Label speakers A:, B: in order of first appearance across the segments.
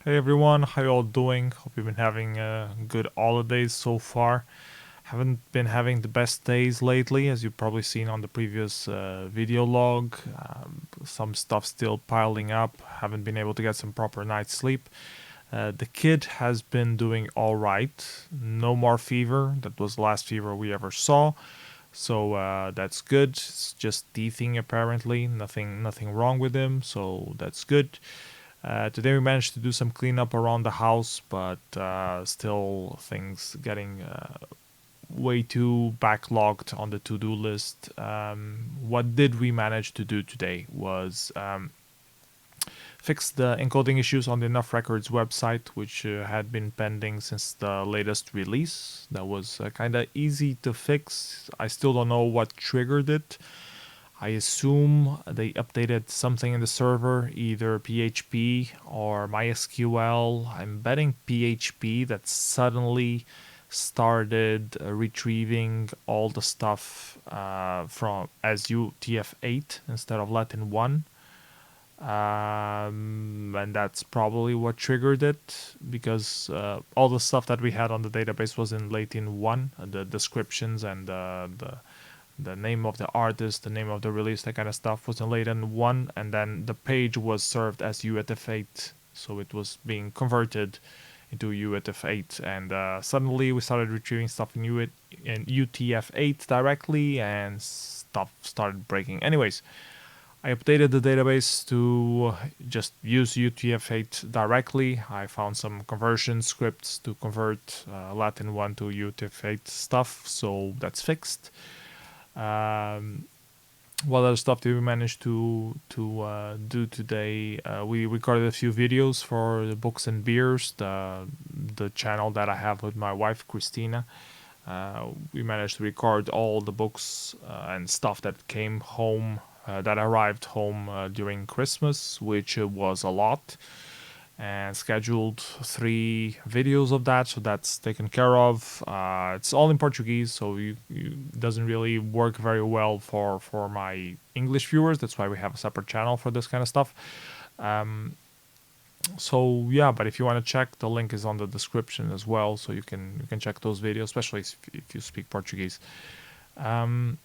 A: Hey everyone, how y'all doing? Hope you've been having good holidays so far. Haven't been having the best days lately, as you've probably seen on the previous video log. Some stuff still piling up. Haven't been able to get some proper night's sleep. The kid has been doing all right. No more fever. That was the last fever we ever saw. So that's good. It's just teething apparently. Nothing wrong with him. So that's good. Today we managed to do some cleanup around the house, but still things getting way too backlogged on the to-do list. What did we manage to do today was fix the encoding issues on the Enough Records website, which had been pending since the latest release. That was kind of easy to fix. I still don't know what triggered it. I assume they updated something in the server, either PHP or MySQL. I'm betting PHP that suddenly started retrieving all the stuff from as utf8 instead of Latin 1. And that's probably what triggered it because all the stuff that we had on the database was in Latin 1, the descriptions and the name of the artist, the name of the release, that kind of stuff was in Latin 1, and then the page was served as UTF-8, so it was being converted into UTF-8, and suddenly we started retrieving stuff in UTF-8 directly, and stuff started breaking. Anyways, I updated the database to just use UTF-8 directly. I found some conversion scripts to convert Latin 1 to UTF-8 stuff, so that's fixed. Um, what other stuff did we manage to do today? We recorded a few videos for the Books&Beers, the channel that I have with my wife Christina. We managed to record all the books and stuff that came home, that arrived home during Christmas, which was a lot, and scheduled 3 videos of that, so that's taken care of. It's all in Portuguese, so it doesn't really work very well for my English viewers. That's why we have a separate channel for this kind of stuff. So yeah, but if you want to check, the link is on the description as well, so you can check those videos, especially if you speak Portuguese. Another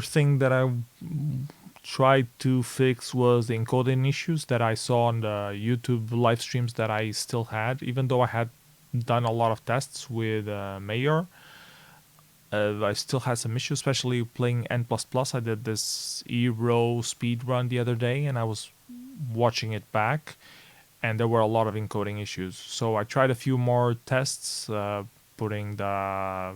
A: thing that I tried to fix was the encoding issues that I saw on the YouTube live streams that I still had, even though I had done a lot of tests with Mayor. I still had some issues, especially playing N++. I did this Euro speed run the other day, and I was watching it back, and there were a lot of encoding issues. So I tried a few more tests, putting the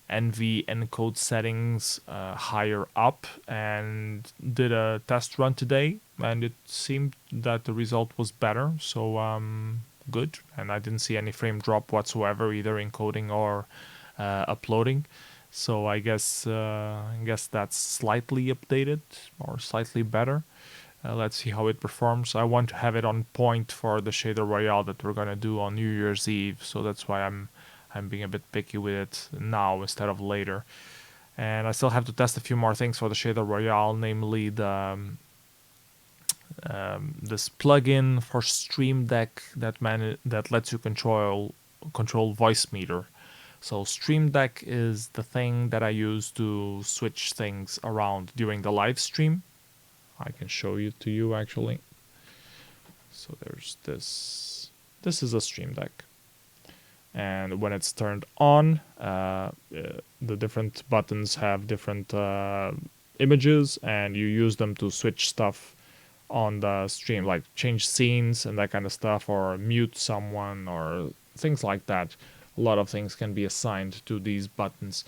A: NV encode settings higher up, and did a test run today, and it seemed that the result was better. So good, and I didn't see any frame drop whatsoever, either encoding or uploading. So I guess that's slightly updated or slightly better. Let's see how it performs. I want to have it on point for the Shader Royale that we're gonna do on New Year's Eve, so that's why I'm being a bit picky with it now instead of later. And I still have to test a few more things for the Shader Royale, namely this plugin for streamdeck that lets you control voicemeeter. So streamdeck is the thing that I use to switch things around during the live stream. I can show you to you actually. So there's this. This is a streamdeck, and when it's turned on, the different buttons have different images, and you use them to switch stuff on the stream, like change scenes and that kind of stuff, or mute someone, or things like that. A lot of things can be assigned to these buttons.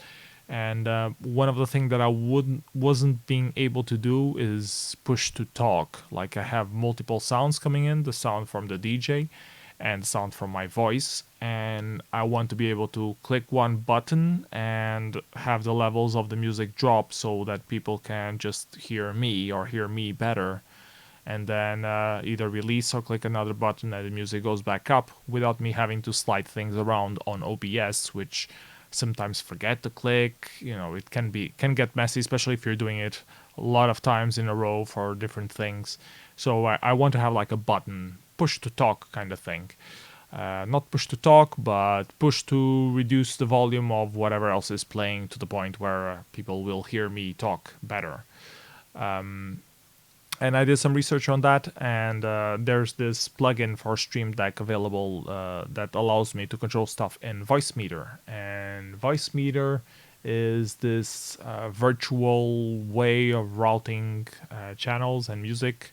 A: And one of the things that I wasn't being able to do is push to talk. Like I have multiple sounds coming in, the sound from the DJ and sound from my voice, and I want to be able to click one button and have the levels of the music drop so that people can just hear me or hear me better, and then either release or click another button and the music goes back up without me having to slide things around on OBS, which sometimes forget to click. It can get messy, especially if you're doing it a lot of times in a row for different things. So I want to have like a button push to talk kind of thing. Not push to talk, but push to reduce the volume of whatever else is playing to the point where people will hear me talk better. And I did some research on that, and there's this plugin for streamdeck available that allows me to control stuff in voicemeeter. And voicemeeter is this virtual way of routing channels and music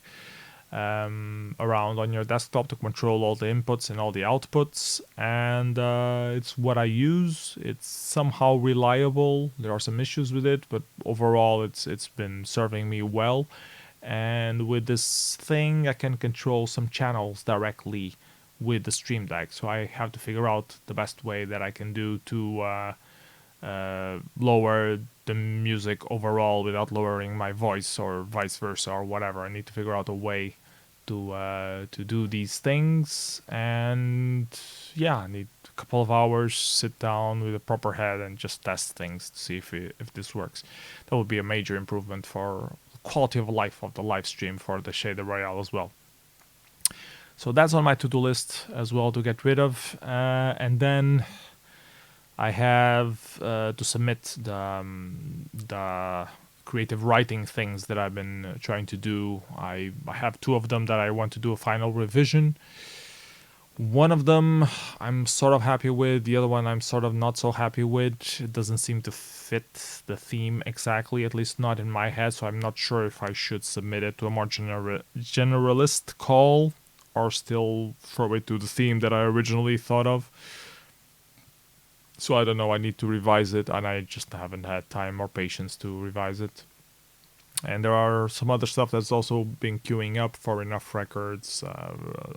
A: around on your desktop to control all the inputs and all the outputs. And it's what I use. It's somehow reliable. There are some issues with it, but overall it's been serving me well. And with this thing I can control some channels directly with the Stream Deck. So I have to figure out the best way that I can do to lower the music overall without lowering my voice, or vice versa, or whatever. I need to figure out a way to do these things. And yeah, I need a couple of hours, sit down with a proper head and just test things to see if this works. That would be a major improvement for quality of life of the live stream for the Shader Royale as well. So that's on my to-do list as well to get rid of. And then I have to submit the creative writing things that I've been trying to do. I have 2 of them that I want to do a final revision. One of them I'm sort of happy with, the other one I'm sort of not so happy with. It doesn't seem to fit the theme exactly, at least not in my head, so I'm not sure if I should submit it to a more generalist call or still throw it to the theme that I originally thought of. So I don't know, I need to revise it, and I just haven't had time or patience to revise it. And there are some other stuff that's also been queuing up for enough records.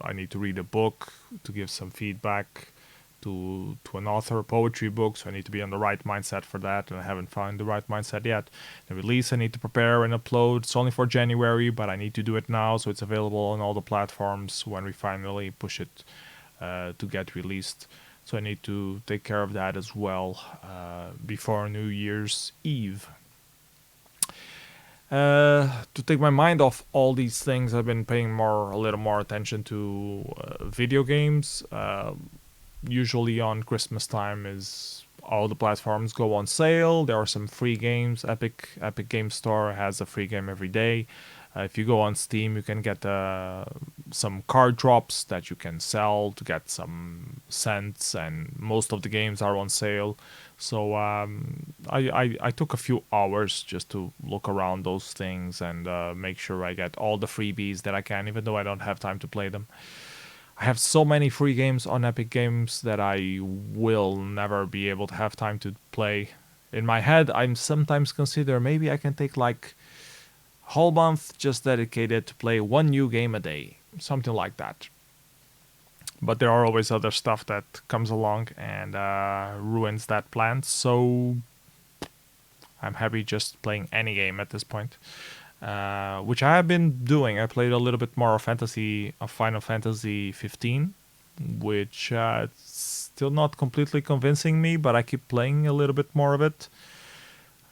A: I need to read a book to give some feedback to an author, a poetry book, so I need to be on the right mindset for that, and I haven't found the right mindset yet. The release I need to prepare and upload. It's only for January, but I need to do it now, so it's available on all the platforms when we finally push it to get released. So I need to take care of that as well before New Year's Eve. To take my mind off all these things, I've been paying a little more attention to video games. Usually on Christmas time is all the platforms go on sale. There are some free games. Epic Game Store has a free game every day. If you go on Steam, you can get some card drops that you can sell to get some cents, and most of the games are on sale. So I took a few hours just to look around those things and make sure I get all the freebies that I can, even though I don't have time to play them. I have so many free games on Epic Games that I will never be able to have time to play. In my head, I'm sometimes consider maybe I can take like whole month just dedicated to play 1 new game a day, something like that. But there are always other stuff that comes along and ruins that plan, so I'm happy just playing any game at this point, which I have been doing. I played a little bit more of Final Fantasy 15, which it's still not completely convincing me, but I keep playing a little bit more of it.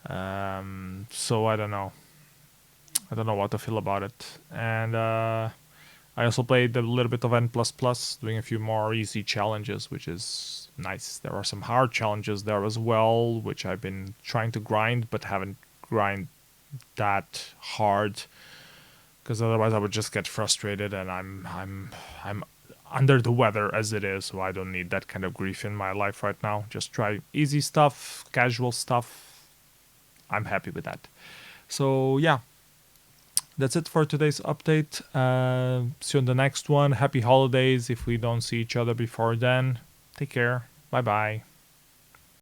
A: So I don't know. I don't know what to feel about it. And I also played a little bit of N++, doing a few more easy challenges, which is nice. There are some hard challenges there as well, which I've been trying to grind, but haven't grind that hard, because otherwise I would just get frustrated, and I'm under the weather as it is, so I don't need that kind of grief in my life right now. Just try easy stuff, casual stuff. I'm happy with that. So yeah. That's it for today's update. See you on the next one. Happy holidays if we don't see each other before then. Take care. Bye-bye.